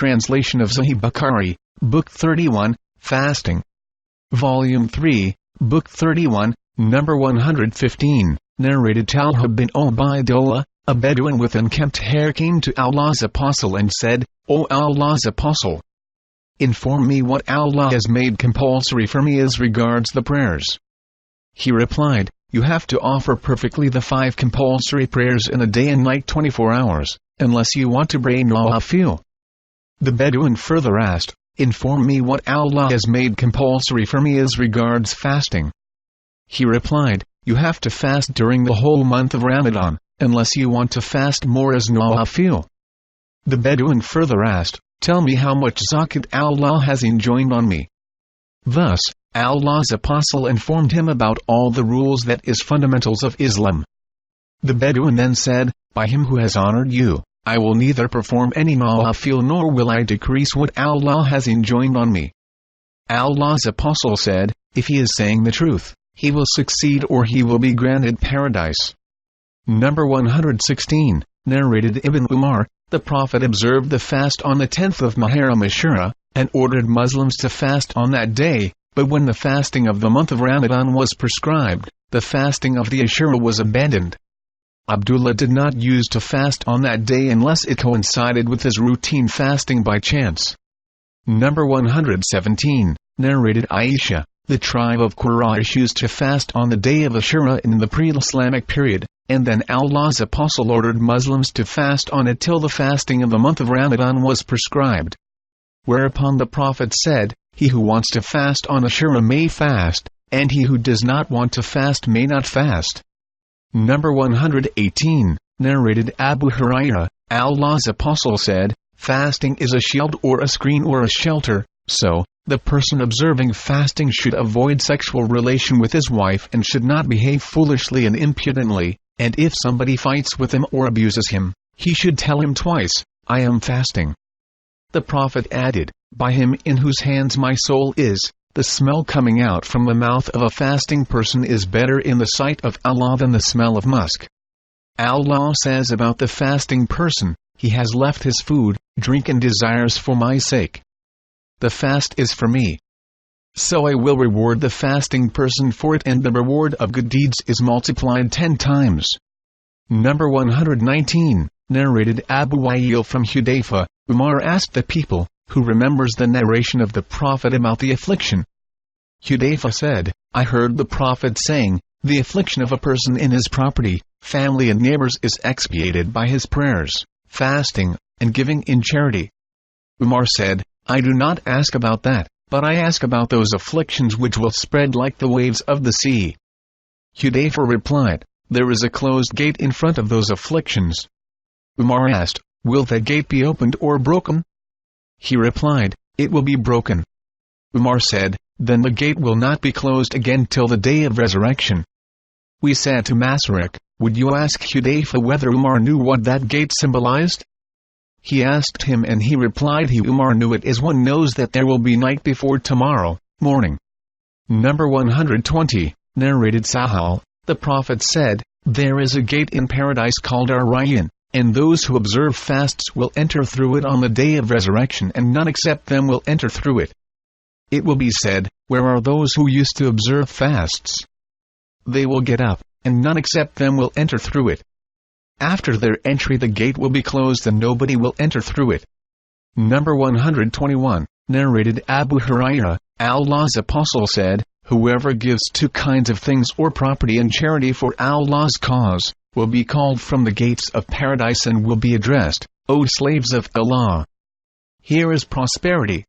translation of Sahih Bukhari, Book 31, Fasting. Volume 3, Book 31, number 115, narrated Talha bin Ubaidullah, a Bedouin with unkempt hair came to Allah's Apostle and said, O Allah's Apostle, inform me what Allah has made compulsory for me as regards the prayers. He replied, you have to offer perfectly the 5 compulsory prayers in a day and night 24 hours, unless you want to pray nawafil. The Bedouin further asked, inform me what Allah has made compulsory for me as regards fasting. He replied, you have to fast during the whole month of Ramadan, unless you want to fast more as nawafil. The Bedouin further asked, tell me how much zakat Allah has enjoined on me. Thus, Allah's Apostle informed him about all the rules that is fundamentals of Islam. The Bedouin then said, by him who has honored you, I will neither perform any nawafil nor will I decrease what Allah has enjoined on me. Allah's Apostle said, if he is saying the truth, he will succeed or he will be granted paradise. Number 116, narrated Ibn Umar, the Prophet observed the fast on the 10th of Muharram Ashura, and ordered Muslims to fast on that day, but when the fasting of the month of Ramadan was prescribed, the fasting of the Ashura was abandoned. Abdullah did not use to fast on that day unless it coincided with his routine fasting by chance. Number 117, narrated Aisha, the tribe of Quraysh used to fast on the day of Ashura in the pre-Islamic period, and then Allah's Apostle ordered Muslims to fast on it till the fasting of the month of Ramadan was prescribed. Whereupon the Prophet said, he who wants to fast on Ashura may fast, and he who does not want to fast may not fast. Number 118, narrated Abu Hurairah, Allah's Apostle said, fasting is a shield or a screen or a shelter, so, the person observing fasting should avoid sexual relation with his wife and should not behave foolishly and impudently, and if somebody fights with him or abuses him, he should tell him twice, I am fasting. The Prophet added, by him in whose hands my soul is, the smell coming out from the mouth of a fasting person is better in the sight of Allah than the smell of musk. Allah says about the fasting person, he has left his food, drink and desires for my sake. The fast is for me. So I will reward the fasting person for it and the reward of good deeds is multiplied 10 times. Number 119, narrated Abu Wa'il from Hudayfa, Umar asked the people, who remembers the narration of the Prophet about the affliction? Hudayfa said, I heard the Prophet saying, the affliction of a person in his property, family and neighbors is expiated by his prayers, fasting, and giving in charity. Umar said, I do not ask about that, but I ask about those afflictions which will spread like the waves of the sea. Hudayfa replied, there is a closed gate in front of those afflictions. Umar asked, will that gate be opened or broken? He replied, it will be broken. Umar said, then the gate will not be closed again till the day of resurrection. We said to Masruq, would you ask Hudayfa whether Umar knew what that gate symbolized? He asked him and he replied Umar knew it as one knows that there will be night before tomorrow, morning. Number 120, narrated Sahih, the Prophet said, there is a gate in paradise called Ar-Rayyan, and those who observe fasts will enter through it on the day of resurrection and none except them will enter through it. It will be said, where are those who used to observe fasts? They will get up, and none except them will enter through it. After their entry the gate will be closed and nobody will enter through it. Number 121, narrated Abu Hurairah, Allah's Apostle said, whoever gives 2 kinds of things or property in charity for Allah's cause, will be called from the gates of paradise and will be addressed, O slaves of Allah. Here is prosperity.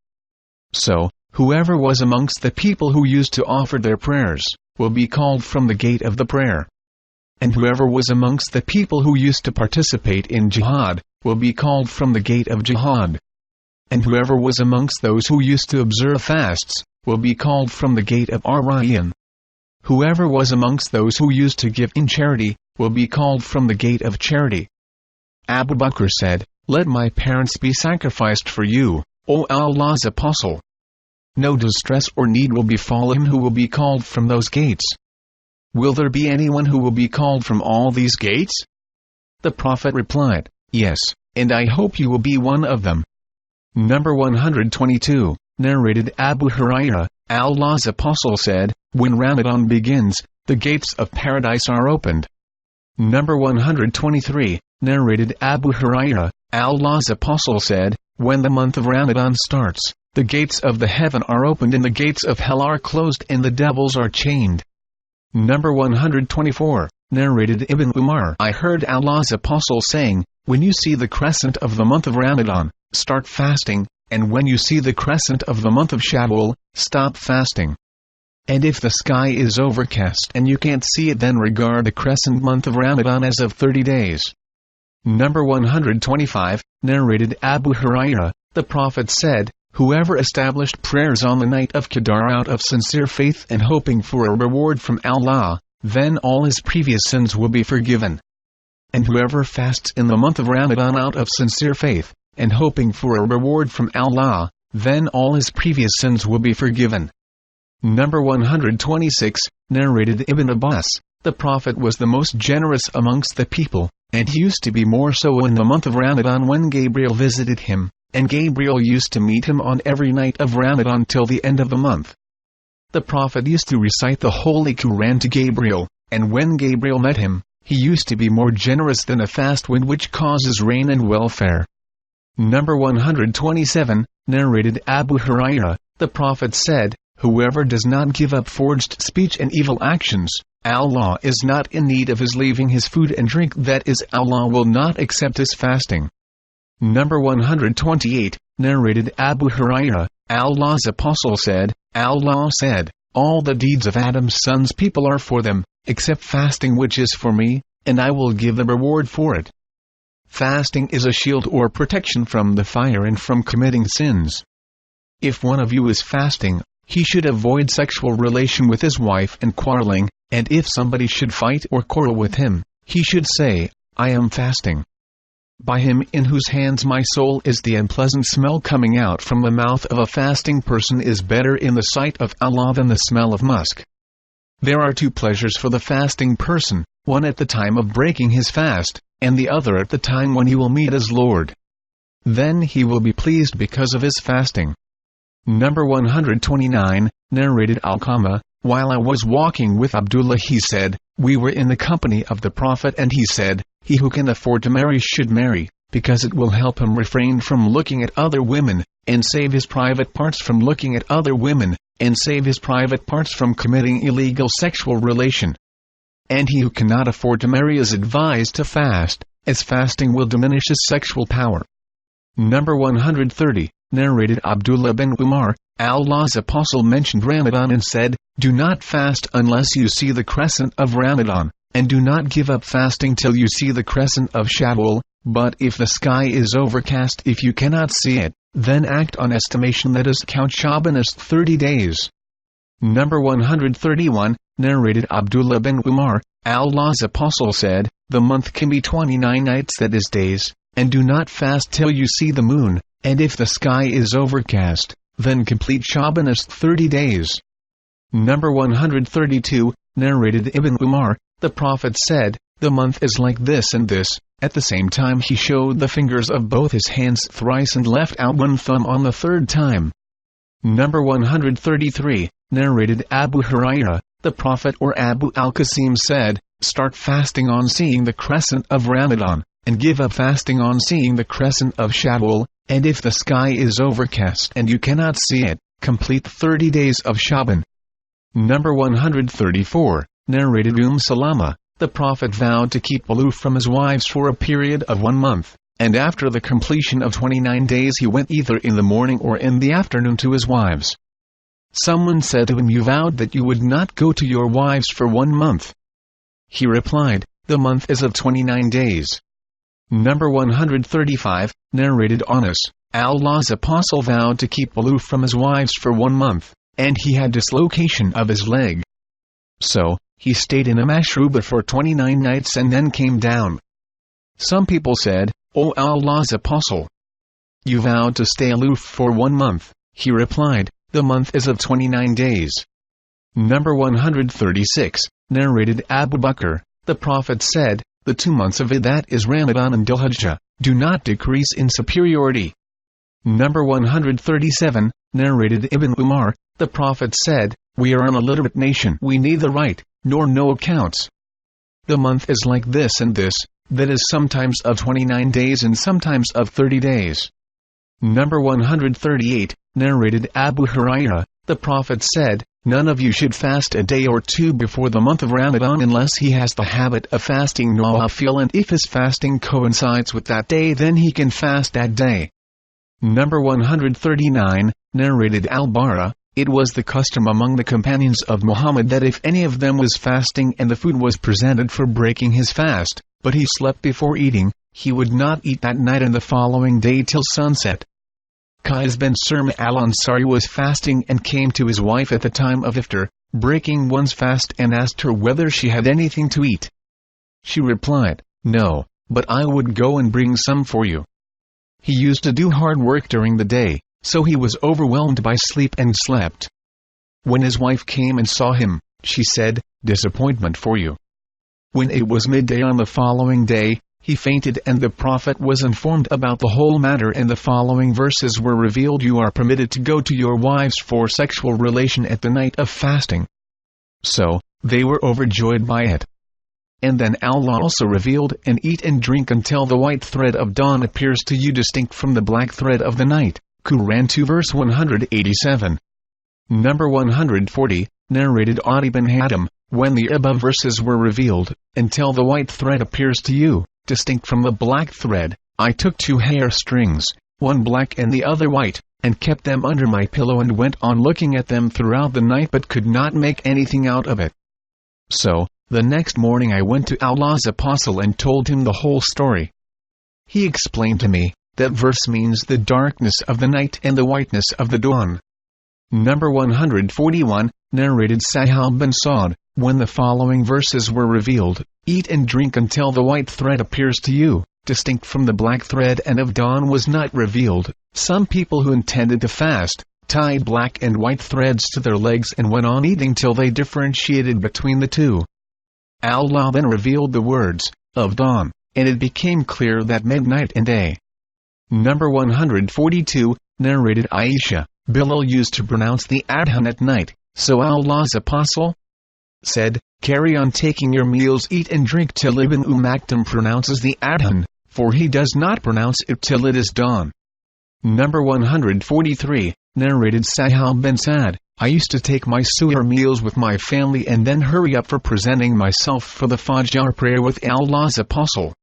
So, whoever was amongst the people who used to offer their prayers, will be called from the gate of the prayer. And whoever was amongst the people who used to participate in jihad, will be called from the gate of jihad. And whoever was amongst those who used to observe fasts, will be called from the gate of Ar-Rayyan. Whoever was amongst those who used to give in charity, will be called from the gate of charity. Abu Bakr said, let my parents be sacrificed for you, O Allah's Apostle. No distress or need will befall him who will be called from those gates. Will there be anyone who will be called from all these gates? The Prophet replied, yes, and I hope you will be one of them. Number 122, narrated Abu Hurairah, Allah's Apostle said, when Ramadan begins, the gates of paradise are opened. Number 123, narrated Abu Hurairah, Allah's Apostle said, when the month of Ramadan starts, the gates of the heaven are opened and the gates of hell are closed and the devils are chained. Number 124, narrated Ibn Umar, I heard Allah's Apostle saying, when you see the crescent of the month of Ramadan, start fasting, and when you see the crescent of the month of Shawwal, stop fasting. And if the sky is overcast and you can't see it, then regard the crescent month of Ramadan as of 30 days. Number 125, narrated Abu Hurairah, the Prophet said, whoever established prayers on the night of Qadr out of sincere faith and hoping for a reward from Allah, then all his previous sins will be forgiven. And whoever fasts in the month of Ramadan out of sincere faith, and hoping for a reward from Allah, then all his previous sins will be forgiven. Number 126, narrated Ibn Abbas, the Prophet was the most generous amongst the people, and he used to be more so in the month of Ramadan when Gabriel visited him, and Gabriel used to meet him on every night of Ramadan till the end of the month. The Prophet used to recite the Holy Quran to Gabriel, and when Gabriel met him, he used to be more generous than a fast wind which causes rain and welfare. Number 127, narrated Abu Hurairah, the Prophet said, whoever does not give up forged speech and evil actions, Allah is not in need of his leaving his food and drink, that is, Allah will not accept his fasting. Number 128, narrated Abu Hurairah, Allah's Apostle said, Allah said, all the deeds of Adam's sons people are for them, except fasting which is for me, and I will give the reward for it. Fasting is a shield or protection from the fire and from committing sins. If one of you is fasting, he should avoid sexual relation with his wife and quarreling, and if somebody should fight or quarrel with him, he should say, I am fasting. By him in whose hands my soul is, the unpleasant smell coming out from the mouth of a fasting person is better in the sight of Allah than the smell of musk. There are two pleasures for the fasting person, one at the time of breaking his fast, and the other at the time when he will meet his Lord. Then he will be pleased because of his fasting. Number 129, narrated Alqama, while I was walking with Abdullah he said, we were in the company of the Prophet and he said, he who can afford to marry should marry, because it will help him refrain from looking at other women, and save his private parts from looking at other women, and save his private parts from committing illegal sexual relation. And he who cannot afford to marry is advised to fast, as fasting will diminish his sexual power. Number 130, narrated Abdullah bin Umar, Allah's Apostle mentioned Ramadan and said, do not fast unless you see the crescent of Ramadan, and do not give up fasting till you see the crescent of Shawwal, but if the sky is overcast, if you cannot see it, then act on estimation, that is, count Shaban as 30 days. Number 131, narrated Abdullah bin Umar, Allah's Apostle said, the month can be 29 nights, that is days, and do not fast till you see the moon, and if the sky is overcast, then complete Shaban as 30 days. Number 132, narrated Ibn Umar, the Prophet said, the month is like this and this. At the same time he showed the fingers of both his hands thrice and left out one thumb on the third time. Number 133, narrated Abu Hurairah, the Prophet or Abu al-Qasim said, start fasting on seeing the crescent of Ramadan, and give up fasting on seeing the crescent of Shawwal, and if the sky is overcast and you cannot see it, complete 30 days of Shaban. Number 134, narrated Salama, the Prophet vowed to keep aloof from his wives for a period of 1 month, and after the completion of 29 days he went either in the morning or in the afternoon to his wives. Someone said to him, you vowed that you would not go to your wives for 1 month. He replied, the month is of 29 days. Number 135, narrated Anas, Allah's Apostle vowed to keep aloof from his wives for 1 month, and he had dislocation of his leg. So, he stayed in a mashruba for 29 nights and then came down. Some people said, O Allah's Apostle, you vowed to stay aloof for 1 month. He replied, the month is of 29 days. Number 136, narrated Abu Bakr, the Prophet said, the 2 months of it, that is Ramadan and Dhul-Hijjah, do not decrease in superiority. Number 137, narrated Ibn Umar, the Prophet said, "We are an illiterate nation. We neither write, nor know accounts. The month is like this and this, that is sometimes of 29 days and sometimes of 30 days. Number 138, narrated Abu Hurairah, the Prophet said, "None of you should fast a day or two before the month of Ramadan unless he has the habit of fasting nawafil, and if his fasting coincides with that day then he can fast that day." Number 139, narrated Al-Bara, it was the custom among the companions of Muhammad that if any of them was fasting and the food was presented for breaking his fast, but he slept before eating, he would not eat that night and the following day till sunset. Qais bin Surma al-Ansari was fasting and came to his wife at the time of iftar, breaking one's fast, and asked her whether she had anything to eat. She replied, "No, but I would go and bring some for you." He used to do hard work during the day, so he was overwhelmed by sleep and slept. When his wife came and saw him, she said, "Disappointment for you." When it was midday on the following day, he fainted, and the Prophet was informed about the whole matter, and the following verses were revealed: "You are permitted to go to your wives for sexual relation at the night of fasting." So, they were overjoyed by it. And then Allah also revealed, "And eat and drink until the white thread of dawn appears to you distinct from the black thread of the night." Quran 2 verse 187. Number 140, narrated Adi bin Hatim, when the above verses were revealed, "Until the white thread appears to you, distinct from the black thread, I took 2 hair strings, one black and the other white, and kept them under my pillow and went on looking at them throughout the night but could not make anything out of it. So, the next morning I went to Allah's Apostle and told him the whole story. He explained to me, that verse means the darkness of the night and the whiteness of the dawn." Number 141, narrated Sahih bin Sa'd, when the following verses were revealed, "Eat and drink until the white thread appears to you, distinct from the black thread, and of dawn was not revealed." Some people who intended to fast, tied black and white threads to their legs and went on eating till they differentiated between the two. Allah then revealed the words, "of dawn," and it became clear that meant night and day. Number 142, narrated Aisha, Bilal used to pronounce the adhan at night, so Allah's Apostle said, "Carry on taking your meals, eat and drink till Ibn Maktum pronounces the adhan, for he does not pronounce it till it is dawn." Number 143, narrated Sahih bin Sa'd, "I used to take my suhr meals with my family and then hurry up for presenting myself for the Fajr prayer with Allah's Apostle."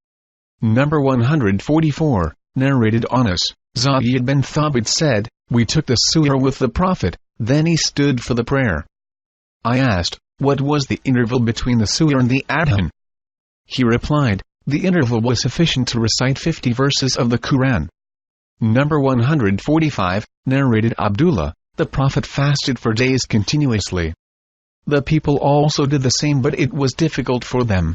Number 144, narrated Anas, Zayd bin Thabit said, "We took the suhr with the Prophet, then he stood for the prayer. I asked, what was the interval between the suhr and the adhan? He replied, the interval was sufficient to recite 50 verses of the Quran." Number 145, narrated Abdullah, "The Prophet fasted for days continuously. The people also did the same, but it was difficult for them.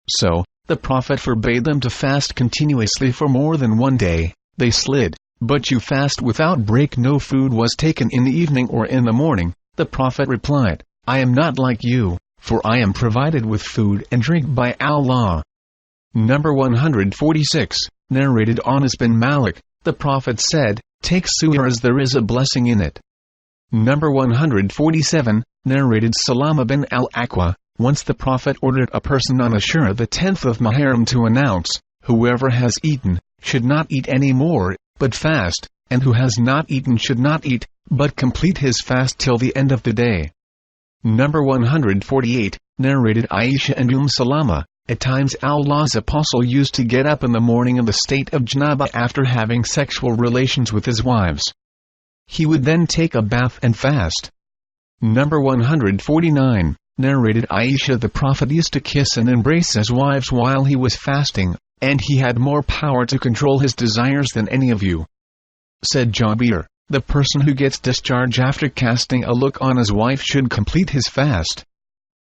So, the Prophet forbade them to fast continuously for more than one day. They slid, 'But you fast without break. No food was taken in the evening or in the morning.' The Prophet replied, 'I am not like you, for I am provided with food and drink by Allah.'" Number 146, narrated Anas bin Malik, "The Prophet said, 'Take suhr as there is a blessing in it.'" Number 147, narrated Salama bin al-Aqwa, "Once the Prophet ordered a person on Ashura the 10th of Muharram to announce, 'Whoever has eaten, should not eat any more, but fast, and who has not eaten should not eat, but complete his fast till the end of the day.'" Number 148, narrated Aisha and Salama, "At times Allah's Apostle used to get up in the morning in the state of janaba after having sexual relations with his wives. He would then take a bath and fast." Number 149, narrated Aisha, "The Prophet used to kiss and embrace his wives while he was fasting, and he had more power to control his desires than any of you." Said Jabir, "The person who gets discharge after casting a look on his wife should complete his fast."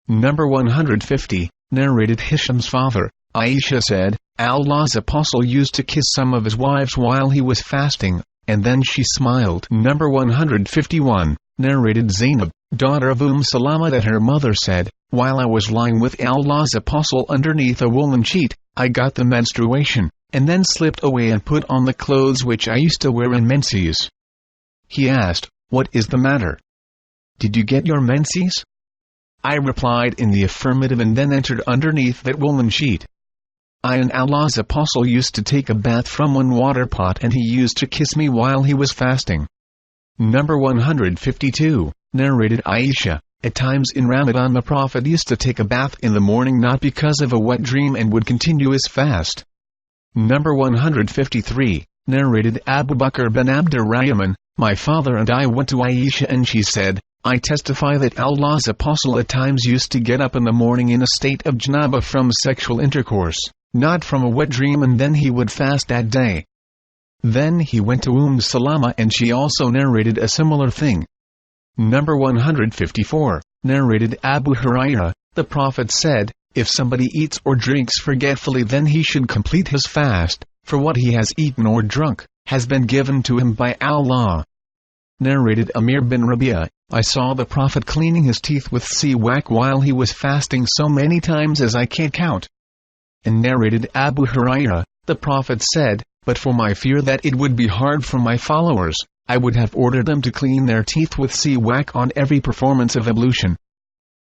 Number 150, narrated Hisham's father, Aisha said, "Allah's Apostle used to kiss some of his wives while he was fasting, and then she smiled." Number 151, narrated Zainab, daughter of Salama, that her mother said, "While I was lying with Allah's Apostle underneath a woolen sheet, I got the menstruation, and then slipped away and put on the clothes which I used to wear in menses. He asked, "What is the matter? Did you get your menses?" I replied in the affirmative and then entered underneath that woolen sheet. I and Allah's Apostle used to take a bath from one water pot and he used to kiss me while he was fasting. Number 152, narrated Aisha, at times in Ramadan the Prophet used to take a bath in the morning not because of a wet dream and would continue his fast. Number 153, narrated Abu Bakr bin Abdurrahman, my father and I went to Aisha and she said, I testify that Allah's Apostle at times used to get up in the morning in a state of janaba from sexual intercourse, not from a wet dream, and then he would fast that day. Then he went to Salama and she also narrated a similar thing. Number 154, narrated Abu Hurairah, the Prophet said, if somebody eats or drinks forgetfully then he should complete his fast, for what he has eaten or drunk, has been given to him by Allah. Narrated Amir bin Rabi'a, I saw the Prophet cleaning his teeth with siwak while he was fasting so many times as I can't count. And narrated Abu Hurairah, the Prophet said, but for my fear that it would be hard for my followers, I would have ordered them to clean their teeth with siwak on every performance of ablution.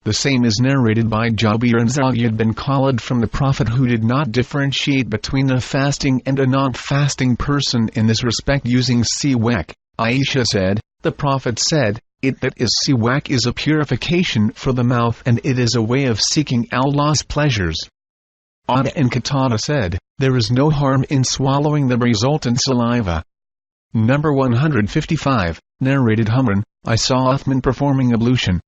The same is narrated by Jabir and Zayd bin Khalid from the Prophet, who did not differentiate between a fasting and a non-fasting person in this respect using siwak. Aisha said, the Prophet said, it that is siwak is a purification for the mouth and it is a way of seeking Allah's pleasures. Ada and Qatada said, there is no harm in swallowing the resultant saliva. Number 155, narrated Humran, I saw Uthman performing ablution.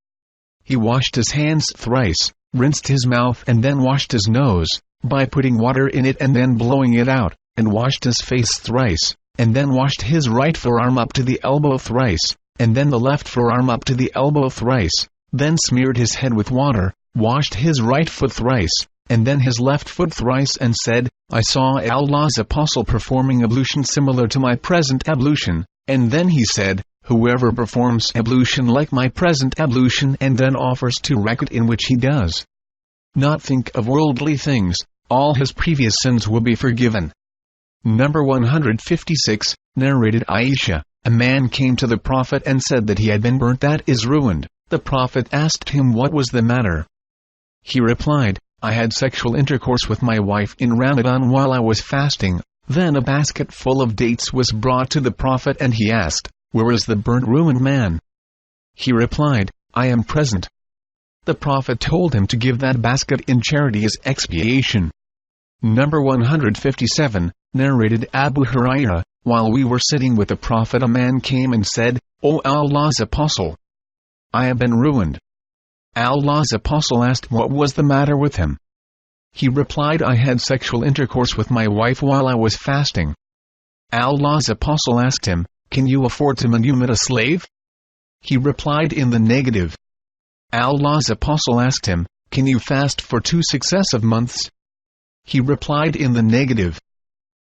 He washed his hands thrice, rinsed his mouth and then washed his nose, by putting water in it and then blowing it out, and washed his face thrice, and then washed his right forearm up to the elbow thrice, and then the left forearm up to the elbow thrice, then smeared his head with water, washed his right foot thrice, and then his left foot thrice, and said, I saw Allah's Apostle performing ablution similar to my present ablution, and then he said, whoever performs ablution like my present ablution and then offers to record in which he does not think of worldly things, all his previous sins will be forgiven. Number 156, narrated Aisha, a man came to the Prophet and said that he had been burnt, that is ruined. The Prophet asked him what was the matter. He replied, I had sexual intercourse with my wife in Ramadan while I was fasting. Then a basket full of dates was brought to the Prophet and he asked, where is the burnt ruined man? He replied, I am present. The Prophet told him to give that basket in charity as expiation. Number 157, narrated Abu Hurairah, while we were sitting with the Prophet a man came and said, O Allah's Apostle, I have been ruined. Allah's Apostle asked what was the matter with him. He replied, I had sexual intercourse with my wife while I was fasting. Allah's Apostle asked him, can you afford to manumit a slave? He replied in the negative. Allah's Apostle asked him, can you fast for 2 successive months? He replied in the negative.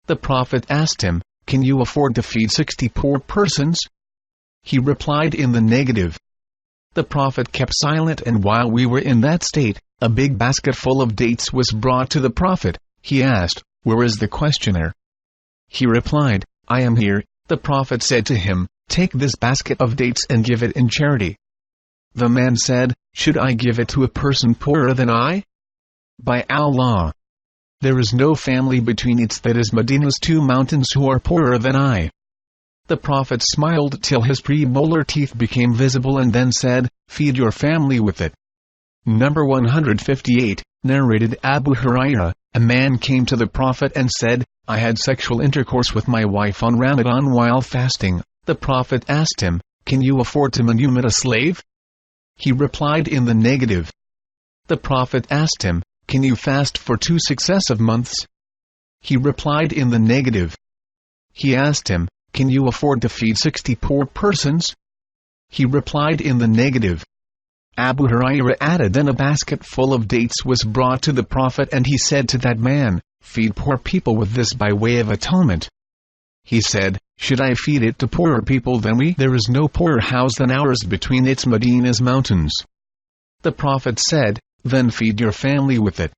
The Prophet asked him, can you afford to feed 60 poor persons? He replied in the negative. The Prophet kept silent, and while we were in that state, a big basket full of dates was brought to the Prophet. He asked, where is the questioner? He replied, I am here. The Prophet said to him, take this basket of dates and give it in charity. The man said, should I give it to a person poorer than I? By Allah, there is no family between its, that is Medina's 2 mountains, who are poorer than I. The Prophet smiled till his premolar teeth became visible and then said, feed your family with it. Number 158, narrated Abu Hurairah, a man came to the Prophet and said, I had sexual intercourse with my wife on Ramadan while fasting. The Prophet asked him, can you afford to manumit a slave? He replied in the negative. The Prophet asked him, can you fast for 2 successive months? He replied in the negative. He asked him, can you afford to feed 60 poor persons? He replied in the negative. Abu Hurairah added, then a basket full of dates was brought to the Prophet and he said to that man, feed poor people with this by way of atonement. He said, should I feed it to poorer people than we? There is no poorer house than ours between its Medina's mountains. The Prophet said, then feed your family with it.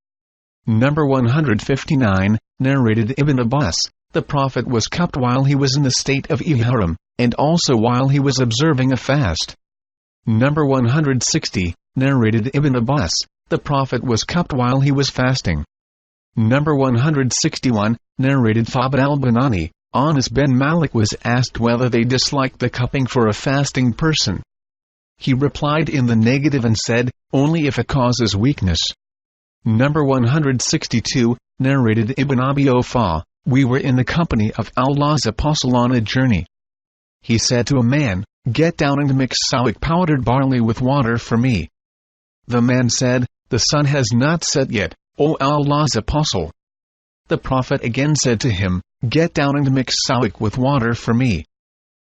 Number 159, narrated Ibn Abbas, the Prophet was cupped while he was in the state of ihram, and also while he was observing a fast. Number 160, narrated Ibn Abbas, the Prophet was cupped while he was fasting. Number 161, narrated Thabit al-Bunani, Anas bin Malik was asked whether they disliked the cupping for a fasting person. He replied in the negative and said, only if it causes weakness. Number 162, narrated Ibn Abi Awfa, we were in the company of Allah's Apostle on a journey. He said to a man, get down and mix sawik powdered barley with water for me. The man said, the sun has not set yet, O Allah's Apostle. The Prophet again said to him, get down and mix sawik with water for me.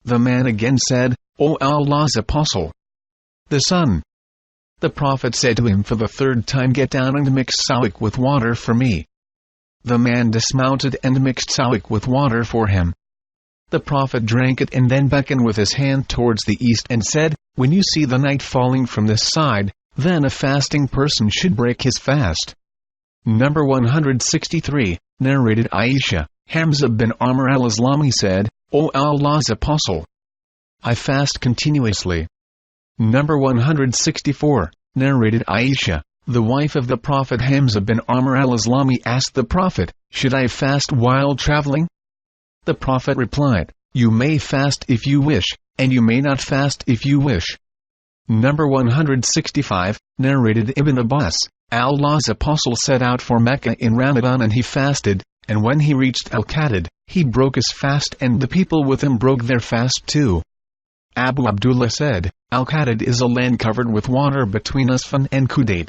The man again said, O Allah's Apostle. The sun. The Prophet said to him for the third time, get down and mix sawik with water for me. The man dismounted and mixed sawik with water for him. The Prophet drank it and then beckoned with his hand towards the east and said, when you see the night falling from this side, then a fasting person should break his fast. Number 163, narrated Aisha, Hamza bin Amr al-Islami said, O Allah's Apostle, I fast continuously. Number 164, narrated Aisha, the wife of the Prophet Hamza bin Amr al-Islami asked the Prophet, should I fast while traveling? The Prophet replied, you may fast if you wish, and you may not fast if you wish. Number 165, narrated Ibn Abbas, Allah's Apostle set out for Mecca in Ramadan and he fasted, and when he reached Al-Qadid, he broke his fast and the people with him broke their fast too. Abu Abdullah said, Al-Qadid is a land covered with water between Usfan and Kudayd.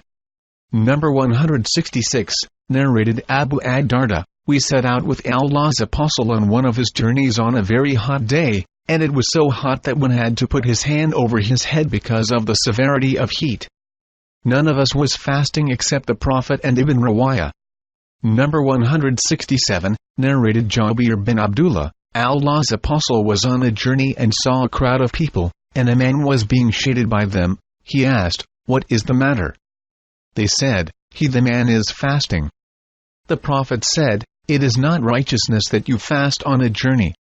Number 166, narrated Abu ad-Darda, we set out with Allah's Apostle on one of his journeys on a very hot day, and it was so hot that one had to put his hand over his head because of the severity of heat. None of us was fasting except the Prophet and Ibn Rawaya. Number 167, narrated Jabir bin Abdullah, Allah's Apostle was on a journey and saw a crowd of people, and a man was being shaded by them. He asked, what is the matter? They said, the man is fasting. The Prophet said, it is not righteousness that you fast on a journey.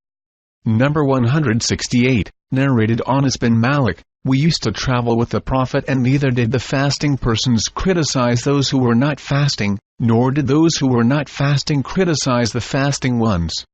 Number 168, narrated Anas bin Malik, we used to travel with the Prophet and neither did the fasting persons criticize those who were not fasting, nor did those who were not fasting criticize the fasting ones.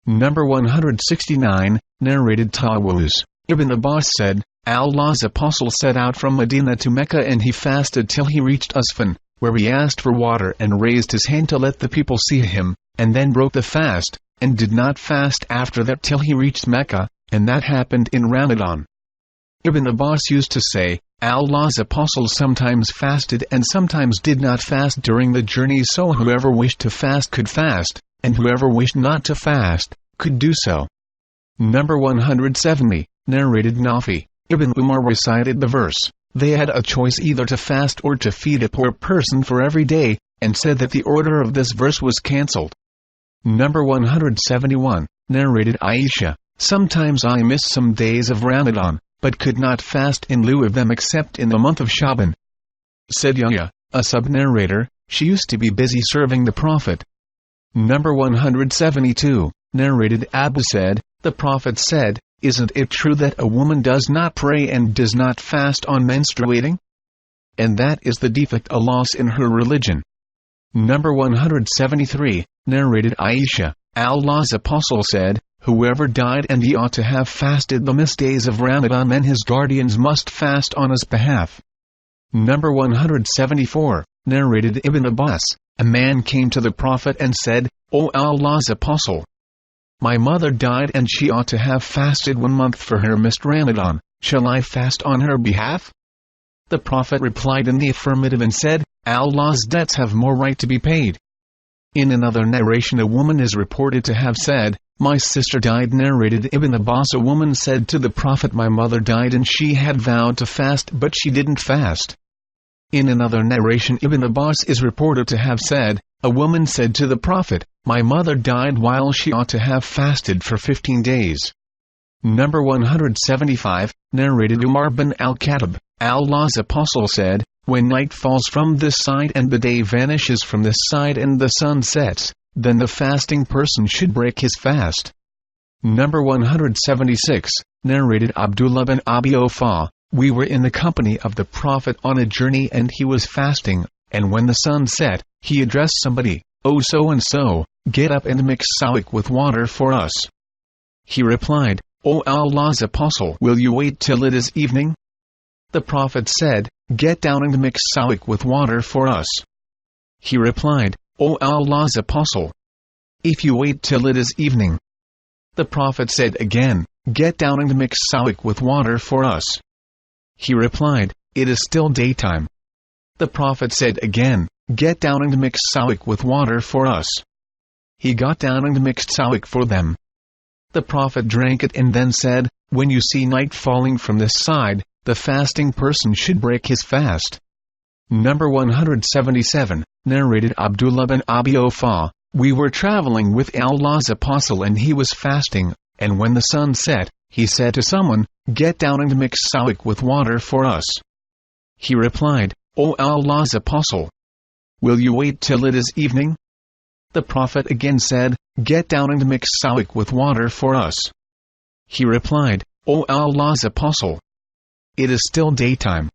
Number 169, narrated Tawus, Ibn Abbas said, Allah's Apostle set out from Medina to Mecca and he fasted till he reached Usfan, where he asked for water and raised his hand to let the people see him, and then broke the fast, and did not fast after that till he reached Mecca, and that happened in Ramadan. Ibn Abbas used to say, Allah's Apostle sometimes fasted and sometimes did not fast during the journey, so whoever wished to fast could fast, and whoever wished not to fast, could do so. Number 170, narrated Nafi, Ibn Umar recited the verse, they had a choice either to fast or to feed a poor person for every day, and said that the order of this verse was cancelled. Number 171, narrated Aisha, sometimes I missed some days of Ramadan, but could not fast in lieu of them except in the month of Shaban. Said Yahya, a sub-narrator, she used to be busy serving the Prophet. Number 172, narrated Abu said, the Prophet said, isn't it true that a woman does not pray and does not fast on menstruating? And that is the defect, a loss in her religion. Number 173, narrated Aisha, Allah's Apostle said, whoever died and he ought to have fasted the missed days of Ramadan, then his guardians must fast on his behalf. Number 174, narrated Ibn Abbas, a man came to the Prophet and said, O Allah's Apostle, my mother died and she ought to have fasted 1 month for her missed Ramadan, shall I fast on her behalf? The Prophet replied in the affirmative and said, Allah's debts have more right to be paid. In another narration a woman is reported to have said, my sister died. Narrated Ibn Abbas, a woman said to the Prophet, my mother died and she had vowed to fast but she didn't fast. In another narration Ibn Abbas is reported to have said, a woman said to the Prophet, my mother died while she ought to have fasted for 15 days. Number 175, narrated Umar bin al-Khattab, Allah's Apostle said, when night falls from this side and the day vanishes from this side and the sun sets, then the fasting person should break his fast. Number 176, narrated Abdullah bin Abi Awfa, we were in the company of the Prophet on a journey and he was fasting, and when the sun set, he addressed somebody, "O so-and-so, get up and mix sawik with water for us." He replied, "O Allah's Apostle, will you wait till it is evening?" The Prophet said, "Get down and mix sawik with water for us." He replied, "O Allah's Apostle, if you wait till it is evening." The Prophet said again, "Get down and mix sawik with water for us." He replied, "It is still daytime." The Prophet said again, "Get down and mix sawik with water for us." He got down and mixed sawik for them. The Prophet drank it and then said, "When you see night falling from this side, the fasting person should break his fast." Number 177, narrated Abdullah bin Abi Awfa, we were traveling with Allah's Apostle and he was fasting, and when the sun set, he said to someone, "Get down and mix sawik with water for us." He replied, "O Allah's Apostle, will you wait till it is evening?" The Prophet again said, "Get down and mix sawik with water for us." He replied, "O Allah's Apostle, it is still daytime."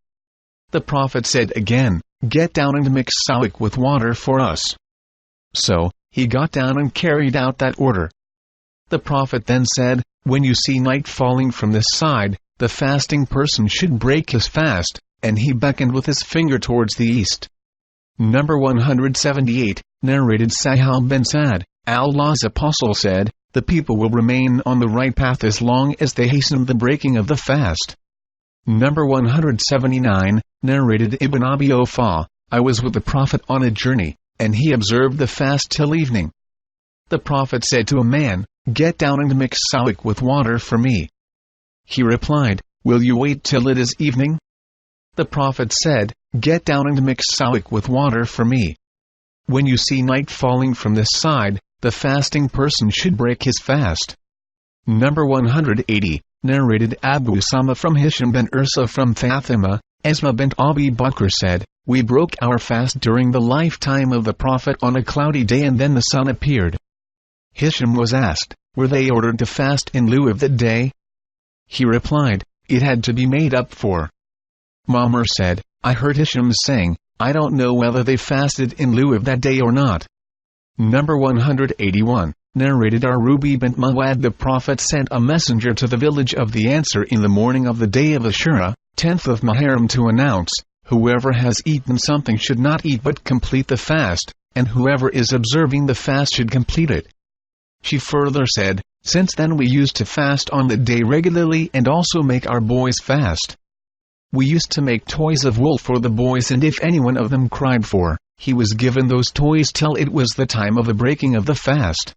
The Prophet said again, "Get down and mix sawik with water for us." So, he got down and carried out that order. The Prophet then said, "When you see night falling from this side, the fasting person should break his fast," and he beckoned with his finger towards the east. Number 178, narrated Sahih bin Sa'd, Allah's Apostle said, "The people will remain on the right path as long as they hasten the breaking of the fast." Number 179, narrated Ibn Abi Awfa, I was with the Prophet on a journey, and he observed the fast till evening. The Prophet said to a man, "Get down and mix sawik with water for me." He replied, "Will you wait till it is evening?" The Prophet said, "Get down and mix sawik with water for me." When you see night falling from this side, the fasting person should break his fast. Number 180, narrated Abu Usama from Hisham bin Ursa from Fatima, Asma bint Abi Bakr said, "We broke our fast during the lifetime of the Prophet on a cloudy day and then the sun appeared." Hisham was asked, "Were they ordered to fast in lieu of that day?" He replied, "It had to be made up for." Ma'mar said, "I heard Hisham saying, I don't know whether they fasted in lieu of that day or not." Number 181, narrated Arubi bint Mawad, the Prophet sent a messenger to the village of the Ansar in the morning of the day of Ashura, 10th of Muharram, to announce, "Whoever has eaten something should not eat but complete the fast, and whoever is observing the fast should complete it." She further said, "Since then we used to fast on that day regularly and also make our boys fast. We used to make toys of wool for the boys, and if any one of them cried for, he was given those toys till it was the time of the breaking of the fast."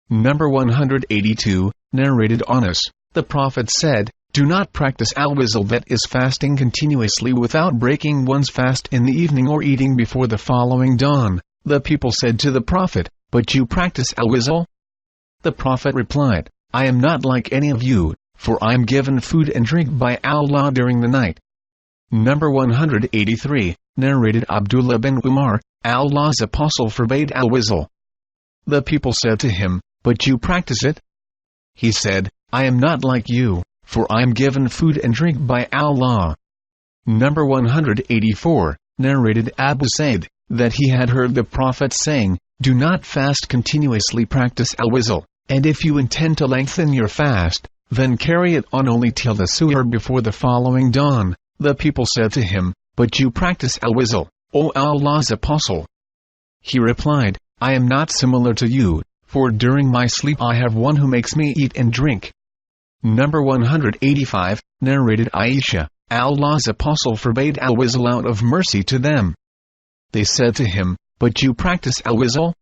Number 182, narrated Anas, the Prophet said, "Do not practice al-wizl, that is fasting continuously without breaking one's fast in the evening or eating before the following dawn." The people said to the Prophet, "But you practice al-wizl?" The Prophet replied, "I am not like any of you, for I am given food and drink by Allah during the night." Number 183, narrated Abdullah bin Umar, Allah's Apostle forbade al-wizl. The people said to him, "But you practice it?" He said, "I am not like you, for I am given food and drink by Allah." Number 184, narrated Abu Sa'id, that he had heard the Prophet saying, "Do not fast continuously, practice al-wizl, and if you intend to lengthen your fast, then carry it on only till the suhr before the following dawn." The people said to him, "But you practice al-wizl, O Allah's Apostle." He replied, "I am not similar to you, for during my sleep I have one who makes me eat and drink." Number 185, narrated Aisha, Allah's Apostle forbade al-wizl out of mercy to them. They said to him, "But you practice al-wizl?"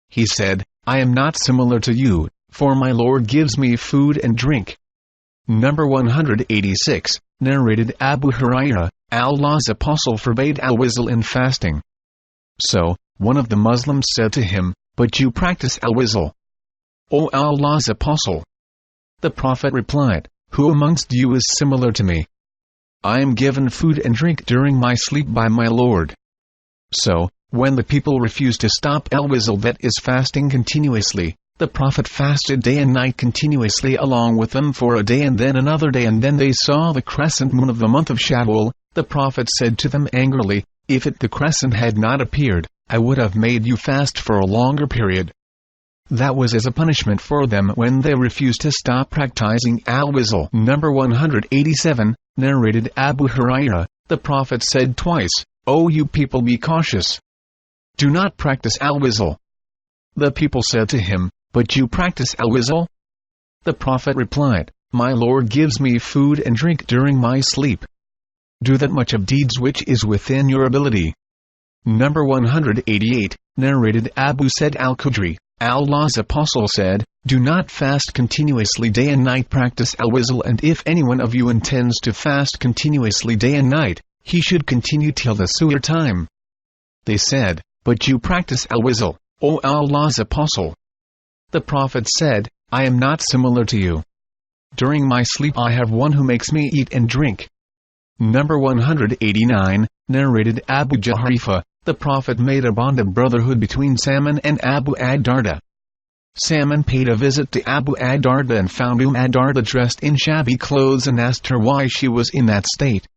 He said, "I am not similar to you, for my Lord gives me food and drink." Number 186, narrated Abu Hurairah, Allah's Apostle forbade al-wizl in fasting. So, one of the Muslims said to him, "But you practice al-wizl, O Allah's Apostle." The Prophet replied, "Who amongst you is similar to me? I am given food and drink during my sleep by my Lord." So, When the people refused to stop al-wizl, that is fasting continuously, the Prophet fasted day and night continuously along with them for a day and then another day, and then they saw the crescent moon of the month of Shawwal. The Prophet said to them angrily, "If the crescent had not appeared, I would have made you fast for a longer period." That was as a punishment for them when they refused to stop practicing al-wizl. Number 187, narrated Abu Hurairah, the Prophet said twice, "O you people, be cautious. Do not practice al-wizl." The people said to him, "But you practice al-wizl?" The Prophet replied, "My Lord gives me food and drink during my sleep. Do that much of deeds which is within your ability." Number 188, narrated Abu Sa'id al-Khudri, Allah's Apostle said, "Do not fast continuously day and night, practice al-wizl, and if anyone of you intends to fast continuously day and night, he should continue till the suhr time." They said, "But you practice al-wizl, O Allah's Apostle." The Prophet said, "I am not similar to you. During my sleep I have one who makes me eat and drink." Number 189, narrated Abu Juhayfa, the Prophet made a bond of brotherhood between Salman and Abu ad-Darda. Salman paid a visit to Abu ad-Darda and found ad-Darda dressed in shabby clothes and asked her why she was in that state.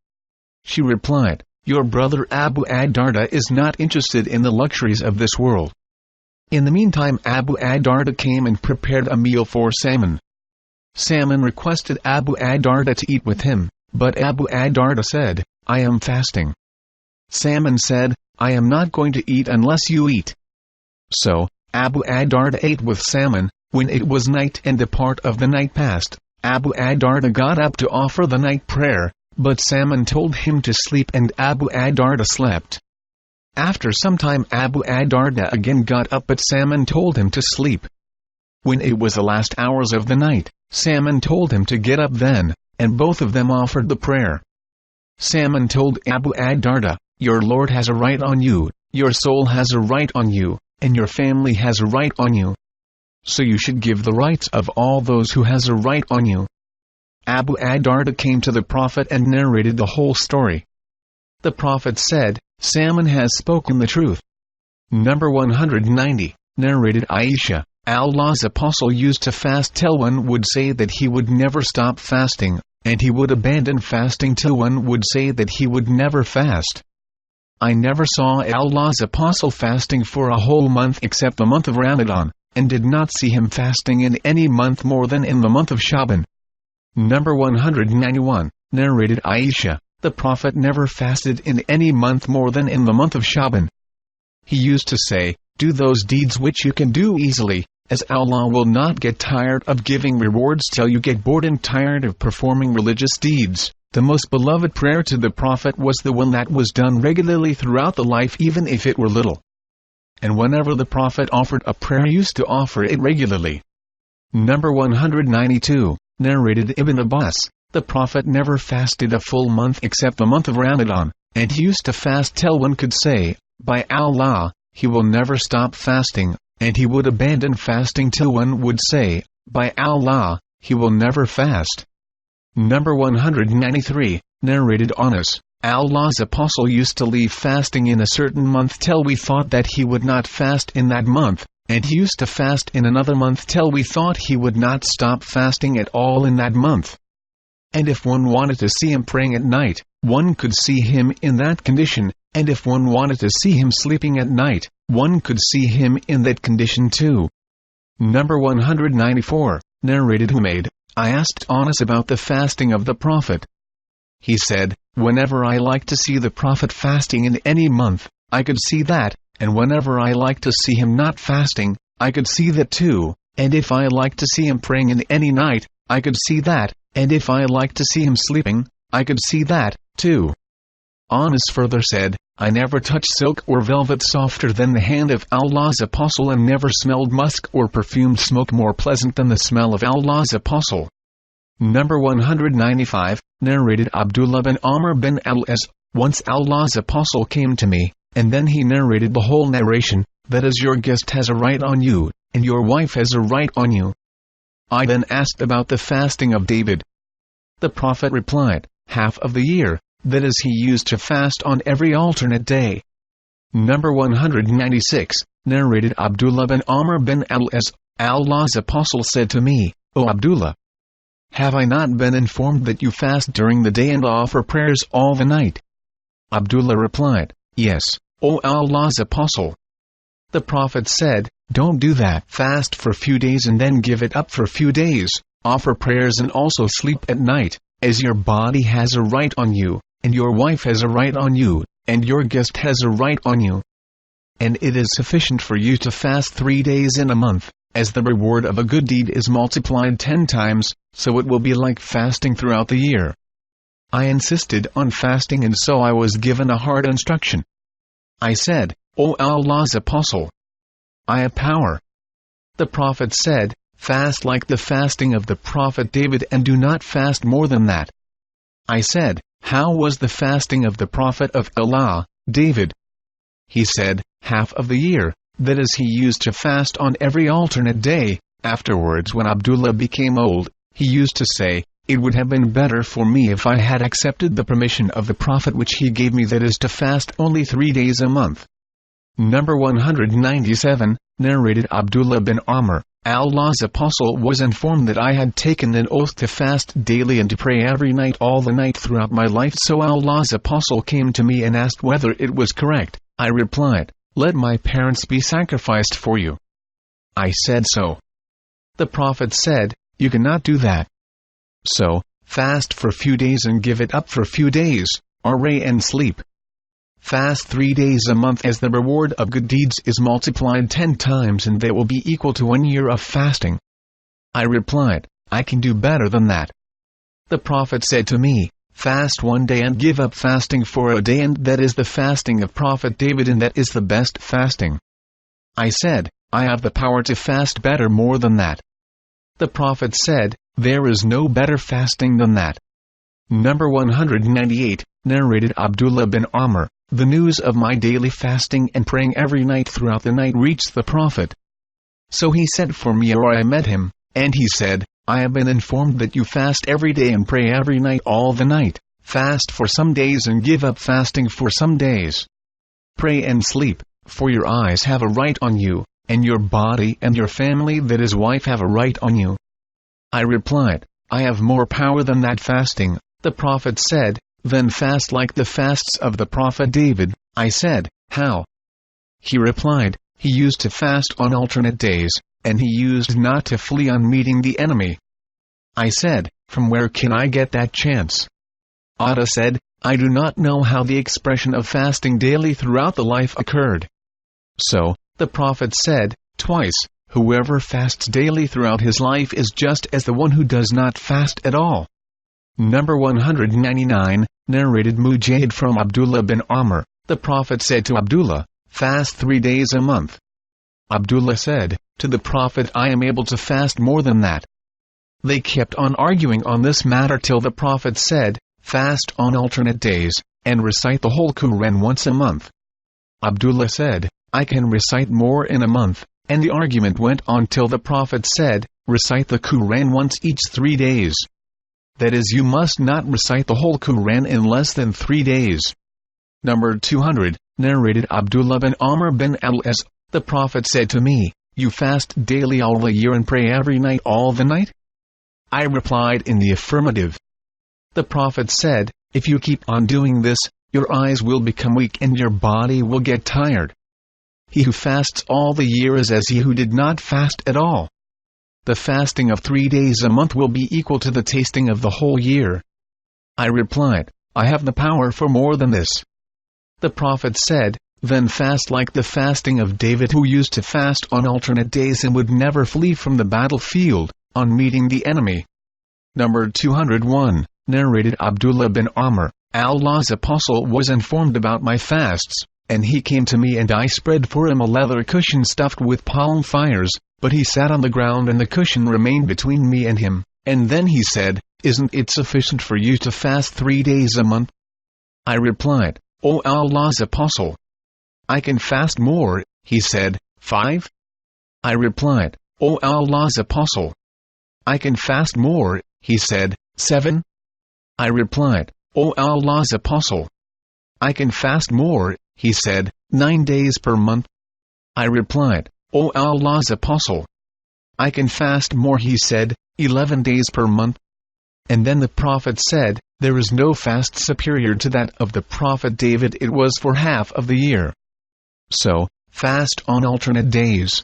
She replied, "Your brother Abu ad-Darda is not interested in the luxuries of this world." In the meantime Abu ad-Darda came and prepared a meal for Salman. Salman requested Abu ad-Darda to eat with him, but Abu ad-Darda said, "I am fasting." Salman said, "I am not going to eat unless you eat." So, Abu ad-Darda ate with Salman. When it was night and a part of the night passed, Abu ad-Darda got up to offer the night prayer, but Salman told him to sleep and Abu ad-Darda slept. After some time Abu ad-Darda again got up, but Salman told him to sleep. When it was the last hours of the night, Salman told him to get up then, and both of them offered the prayer. Salman told Abu ad-Darda, "Your Lord has a right on you, your soul has a right on you, and your family has a right on you. So you should give the rights of all those who has a right on you." Abu ad-Darda came to the Prophet and narrated the whole story. The Prophet said, "Salman has spoken the truth." Number 190, narrated Aisha, Allah's Apostle used to fast till one would say that he would never stop fasting, and he would abandon fasting till one would say that he would never fast. "I never saw Allah's Apostle fasting for a whole month except the month of Ramadan, and did not see him fasting in any month more than in the month of Sha'ban." Number 191, narrated Aisha, the Prophet never fasted in any month more than in the month of Sha'ban. He used to say, "Do those deeds which you can do easily, as Allah will not get tired of giving rewards till you get bored and tired of performing religious deeds." The most beloved prayer to the Prophet was the one that was done regularly throughout the life, even if it were little. And whenever the Prophet offered a prayer, he used to offer it regularly. Number 192, narrated Ibn Abbas, the Prophet never fasted a full month except the month of Ramadan, and he used to fast till one could say, "By Allah, he will never stop fasting," and he would abandon fasting till one would say, "By Allah, he will never fast." Number 193, narrated Anas, Allah's Apostle used to leave fasting in a certain month till we thought that he would not fast in that month, and he used to fast in another month till we thought he would not stop fasting at all in that month. And if one wanted to see him praying at night, one could see him in that condition, and if one wanted to see him sleeping at night, one could see him in that condition too. Number 194, narrated Humayd, I asked Anas about the fasting of the Prophet. He said, "Whenever I like to see the Prophet fasting in any month, I could see that, and whenever I like to see him not fasting, I could see that too, and if I like to see him praying in any night, I could see that, and if I like to see him sleeping, I could see that too." Anas further said, "I never touched silk or velvet softer than the hand of Allah's Apostle, and never smelled musk or perfumed smoke more pleasant than the smell of Allah's Apostle." Number 195, narrated Abdullah bin Amr bin al-As, "Once Allah's Apostle came to me, and then he narrated the whole narration, that is, your guest has a right on you, and your wife has a right on you." I then asked about the fasting of David. The Prophet replied, "Half of the year, that is, he used to fast on every alternate day." Number 196, narrated Abdullah bin Amr bin al-As, Allah's Apostle said to me, O Abdullah, have I not been informed that you fast during the day and offer prayers all the night? Abdullah replied, Yes, O Allah's Apostle. The Prophet said, Don't do that. Fast for a few days and then give it up for a few days, offer prayers and also sleep at night, as your body has a right on you, and your wife has a right on you, and your guest has a right on you. And it is sufficient for you to fast 3 days in a month, as the reward of a good deed is multiplied 10 times, so it will be like fasting throughout the year. I insisted on fasting and so I was given a hard instruction. I said, O Allah's Apostle, I have power. The Prophet said, Fast like the fasting of the Prophet David and do not fast more than that. I said, How was the fasting of the Prophet of Allah, David? He said, Half of the year, that is he used to fast on every alternate day. Afterwards when Abdullah became old, he used to say, It would have been better for me if I had accepted the permission of the Prophet which he gave me, that is to fast only 3 days a month. Number 197, narrated Abdullah bin Amr, Allah's Apostle was informed that I had taken an oath to fast daily and to pray every night all the night throughout my life, so Allah's Apostle came to me and asked whether it was correct. I replied, Let my parents be sacrificed for you. I said so. The Prophet said, You cannot do that. So, fast for a few days and give it up for a few days, array and sleep. Fast 3 days a month, as the reward of good deeds is multiplied 10 times, and that will be equal to 1 year of fasting. I replied, I can do better than that. The Prophet said to me, Fast 1 day and give up fasting for a day, and that is the fasting of Prophet David, and that is the best fasting. I said, I have the power to fast better more than that. The Prophet said, There is no better fasting than that. Number 198, narrated Abdullah bin Amr, the news of my daily fasting and praying every night throughout the night reached the Prophet. So he sent for me, or I met him, and he said, I have been informed that you fast every day and pray every night all the night. Fast for some days and give up fasting for some days. Pray and sleep, for your eyes have a right on you, and your body and your family, that is wife, have a right on you. I replied, I have more power than that fasting. The Prophet said, Then fast like the fasts of the Prophet David. I said, How? He replied, He used to fast on alternate days, and he used not to flee on meeting the enemy. I said, From where can I get that chance? Atta said, I do not know how the expression of fasting daily throughout the life occurred. So, the Prophet said, Twice, whoever fasts daily throughout his life is just as the one who does not fast at all. Number 199, narrated Mujahid from Abdullah bin Amr, the Prophet said to Abdullah, Fast 3 days a month. Abdullah said, To the Prophet, I am able to fast more than that. They kept on arguing on this matter till the Prophet said, Fast on alternate days, and recite the whole Quran once a month. Abdullah said, I can recite more in a month, and the argument went on till the Prophet said, Recite the Quran once each 3 days. That is, you must not recite the whole Quran in less than 3 days. Number 200, narrated Abdullah bin Amr bin al-As, the Prophet said to me, You fast daily all the year and pray every night all the night? I replied in the affirmative. The Prophet said, If you keep on doing this, your eyes will become weak and your body will get tired. He who fasts all the year is as he who did not fast at all. The fasting of 3 days a month will be equal to the tasting of the whole year. I replied, I have the power for more than this. The Prophet said, Then fast like the fasting of David, who used to fast on alternate days and would never flee from the battlefield, on meeting the enemy. Number 201, narrated Abdullah bin Amr, Allah's Apostle was informed about my fasts, and he came to me and I spread for him a leather cushion stuffed with palm fires, but he sat on the ground and the cushion remained between me and him, and then he said, Isn't it sufficient for you to fast 3 days a month? I replied, O Allah's Apostle, I can fast more. He said, 5? I replied, O Allah's Apostle, I can fast more. He said, 7? I replied, O Allah's Apostle, I can fast more. He said, 9 days per month. I replied, O Allah's Apostle, I can fast more. He said, 11 days per month. And then the Prophet said, there is no fast superior to that of the Prophet David. It was for half of the year. So, fast on alternate days.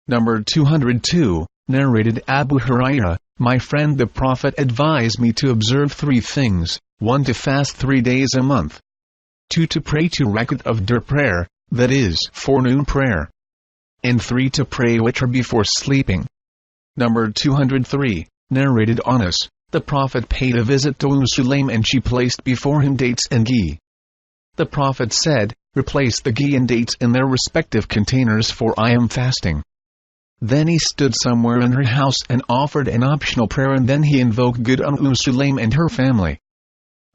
Number 202, narrated Abu Hurairah, my friend the Prophet advised me to observe 3 things, 1 to fast 3 days a month, 2 to pray 2 rakat of dur prayer, that is, forenoon prayer, and 3 to pray witr before sleeping. Number 203, narrated Anas, the Prophet paid a visit to Sulaim and she placed before him dates and ghee. The Prophet said, replace the ghee and dates in their respective containers, for I am fasting. Then he stood somewhere in her house and offered an optional prayer, and then he invoked good on Sulaim and her family.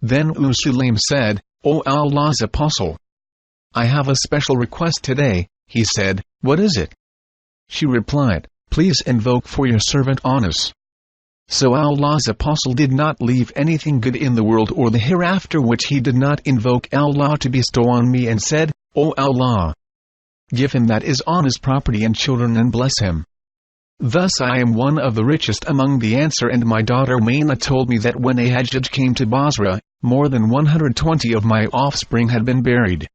Then Sulaim said, O Allah's Apostle, I have a special request today. He said, what is it? She replied, please invoke for your servant Anas. So Allah's Apostle did not leave anything good in the world or the hereafter which he did not invoke Allah to bestow on me, and said, O Allah, give him that is Anas' property and children and bless him. Thus I am one of the richest among the Ansar, and my daughter Mayna told me that when a Hajjaj came to Basra, more than 120 of my offspring had been buried.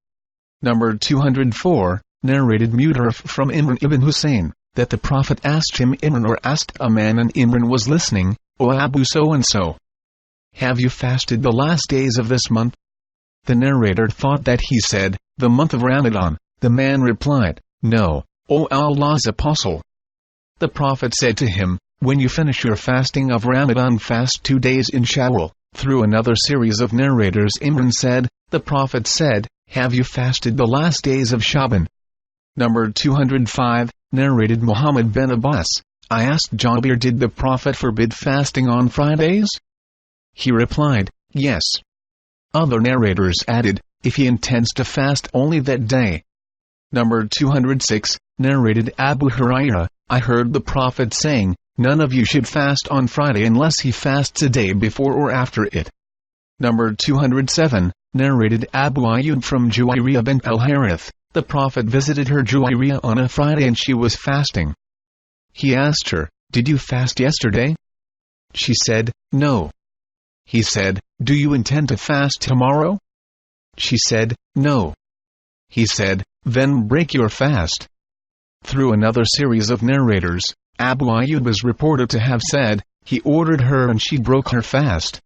Number 204, narrated Mutarrif from Imran ibn Hussein, that the Prophet asked him Imran, or asked a man, and Imran was listening, O Abu so-and-so, have you fasted the last days of this month? The narrator thought that he said, the month of Ramadan. The man replied, no, O Allah's Apostle. The Prophet said to him, when you finish your fasting of Ramadan, fast 2 days in Shawwal. Through another series of narrators, Imran said, the Prophet said, have you fasted the last days of Shaban? Number 205, narrated Muhammad bin Abbas, I asked Jabir, did the Prophet forbid fasting on Fridays? He replied, yes. Other narrators added, if he intends to fast only that day. Number 206, narrated Abu Hurairah, I heard the Prophet saying, none of you should fast on Friday unless he fasts a day before or after it. Number 207, narrated Abu Ayyub from Juwayriyah bint al-Harith, the Prophet visited her Juwayriyah on a Friday and she was fasting. He asked her, did you fast yesterday? She said, no. He said, do you intend to fast tomorrow? She said, no. He said, then break your fast. Through another series of narrators, Abu Ayyub is reported to have said, he ordered her and she broke her fast.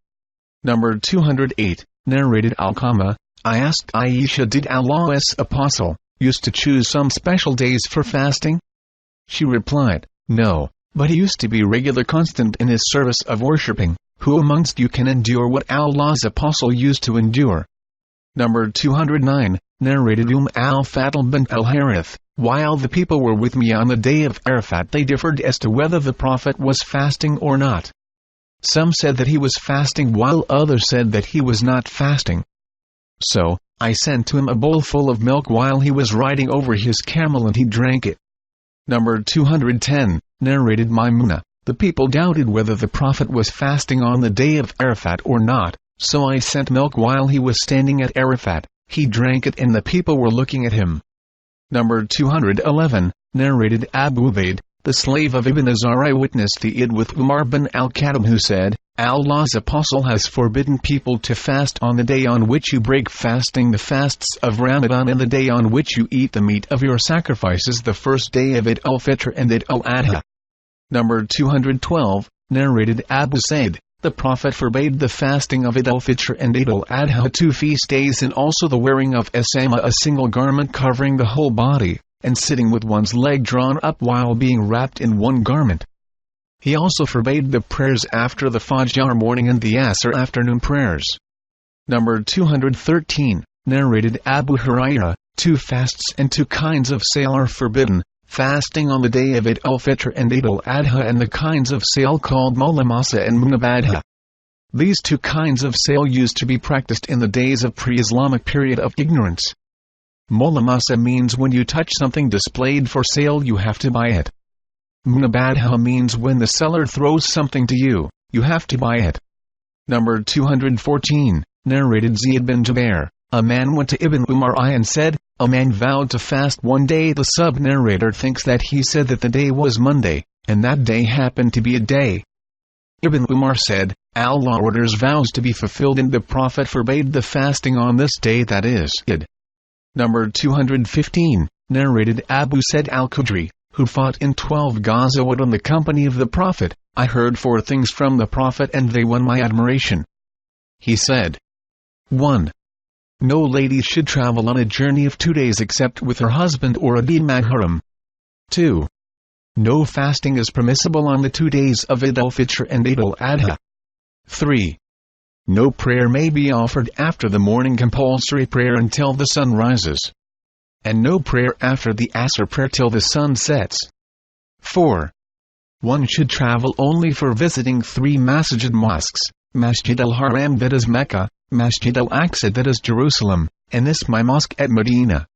Number 208, narrated Alqama, I asked Aisha, did Allah's Apostle used to choose some special days for fasting? She replied, no, but he used to be regular constant in his service of worshipping. Who amongst you can endure what Allah's Apostle used to endure? Number 209, narrated al-Fadl bint al-Harith, while the people were with me on the day of Arafat, they differed as to whether the Prophet was fasting or not. Some said that he was fasting while others said that he was not fasting. So, I sent to him a bowl full of milk while he was riding over his camel and he drank it. Number 210, narrated Maimuna, the people doubted whether the Prophet was fasting on the day of Arafat or not, so I sent milk while he was standing at Arafat, he drank it and the people were looking at him. Number 211, narrated Abu Ubaid, the slave of Ibn Azar, witnessed the Eid with Umar bin al-Khattab, who said, Allah's Apostle has forbidden people to fast on the day on which you break fasting, the fasts of Ramadan, and the day on which you eat the meat of your sacrifices, the first day of Eid al-Fitr and Eid al-Adha. Number 212, narrated Abu Sa'id, the Prophet forbade the fasting of Eid al-Fitr and Eid al-Adha, 2 feast days, and also the wearing of asama, a single garment covering the whole body, and sitting with one's leg drawn up while being wrapped in one garment. He also forbade the prayers after the Fajr morning and the Asr afternoon prayers. Number 213, narrated Abu Hurairah, 2 fasts and 2 kinds of sale are forbidden, fasting on the day of Eid al-Fitr and Eid al-Adha, and the kinds of sale called Mulamasa and Munabadha. These 2 kinds of sale used to be practiced in the days of pre-Islamic period of ignorance. Mulamasa means when you touch something displayed for sale you have to buy it. Munabadha means when the seller throws something to you, you have to buy it. Number 214, narrated Ziyad bin Jubair, A man went to Ibn Umar and said, "A man vowed to fast one day." The sub-narrator thinks that he said that the day was Monday, and that day happened to be a day. Ibn Umar said, "Allah orders vows to be fulfilled and the Prophet forbade the fasting on this day, that is Id." Number 215, narrated Abu Said al-Khudri, who fought in 12 Ghazawat in the company of the Prophet. I heard 4 things from the Prophet and they won my admiration. He said, 1. No lady should travel on a journey of 2 days except with her husband or a mahram. 2. No fasting is permissible on the 2 days of Eid al-Fitr and Eid al-Adha. 3. No prayer may be offered after the morning compulsory prayer until the sun rises. And no prayer after the Asr prayer till the sun sets. 4. One should travel only for visiting 3 masjid mosques, Masjid al-Haram that is Mecca, Masjid al-Aqsa that is Jerusalem, and this my mosque at Medina.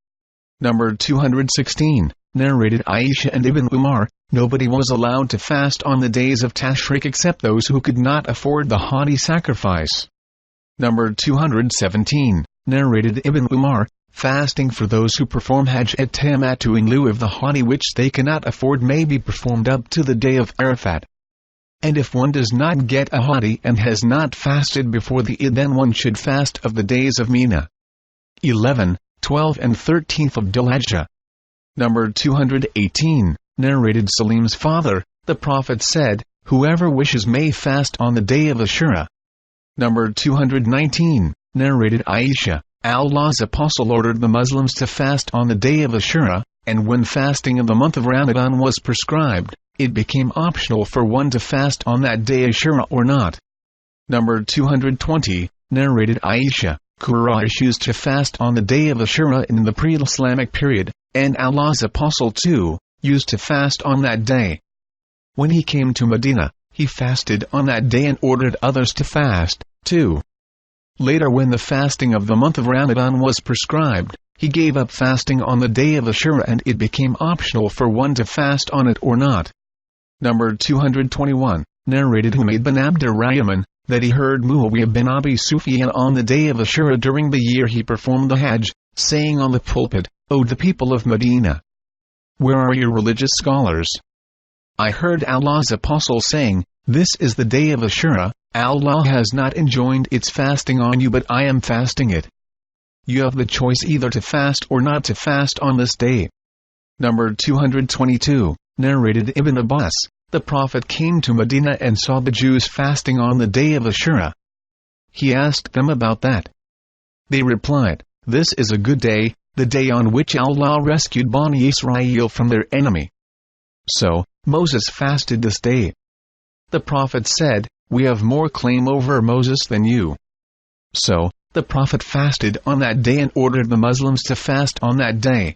Number 216, narrated Aisha and Ibn Umar, nobody was allowed to fast on the days of Tashriq except those who could not afford the hadi sacrifice. Number 217, narrated Ibn Umar, fasting for those who perform Hajj at Tamattu in lieu of the hadi which they cannot afford may be performed up to the day of Arafat. And if one does not get a hadi and has not fasted before the Eid, then one should fast of the days of Mina. 11, 12 and 13th of Dhul-Hijjah. Number 218, narrated Salim's father, the Prophet said, "Whoever wishes may fast on the day of Ashura." Number 219, narrated Aisha, Allah's Apostle ordered the Muslims to fast on the day of Ashura, and when fasting in the month of Ramadan was prescribed, it became optional for one to fast on that day Ashura or not. Number 220, narrated Aisha, Quraysh used to fast on the day of Ashura in the pre-Islamic period, and Allah's Apostle too, used to fast on that day. When he came to Medina, he fasted on that day and ordered others to fast, too. Later when the fasting of the month of Ramadan was prescribed, he gave up fasting on the day of Ashura and it became optional for one to fast on it or not. Number 221, narrated Humayd bin Abdurrahman, that he heard Muawiyah bin Abi Sufyan on the day of Ashura during the year he performed the Hajj, saying on the pulpit, "O the people of Medina! Where are your religious scholars? I heard Allah's Apostle saying, this is the day of Ashura, Allah has not enjoined its fasting on you but I am fasting it. You have the choice either to fast or not to fast on this day." Number 222, narrated Ibn Abbas, the Prophet came to Medina and saw the Jews fasting on the day of Ashura. He asked them about that. They replied, "This is a good day, the day on which Allah rescued Bani Israel from their enemy. So, Moses fasted this day." The Prophet said, "We have more claim over Moses than you." So, the Prophet fasted on that day and ordered the Muslims to fast on that day.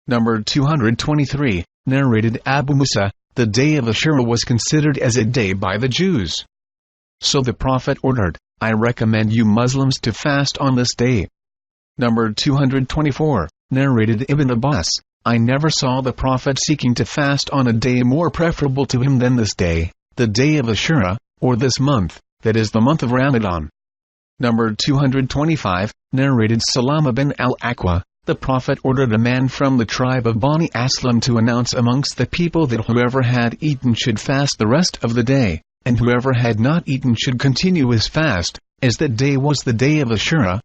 Number 223, narrated Abu Musa, the day of Ashura was considered as a day by the Jews. So the Prophet ordered, "I recommend you Muslims to fast on this day." Number 224, narrated Ibn Abbas, I never saw the Prophet seeking to fast on a day more preferable to him than this day, the day of Ashura, or this month, that is the month of Ramadan. Number 225, narrated Salama bin al-Aqwa, the Prophet ordered a man from the tribe of Bani Aslam to announce amongst the people that whoever had eaten should fast the rest of the day, and whoever had not eaten should continue his fast, as that day was the day of Ashura,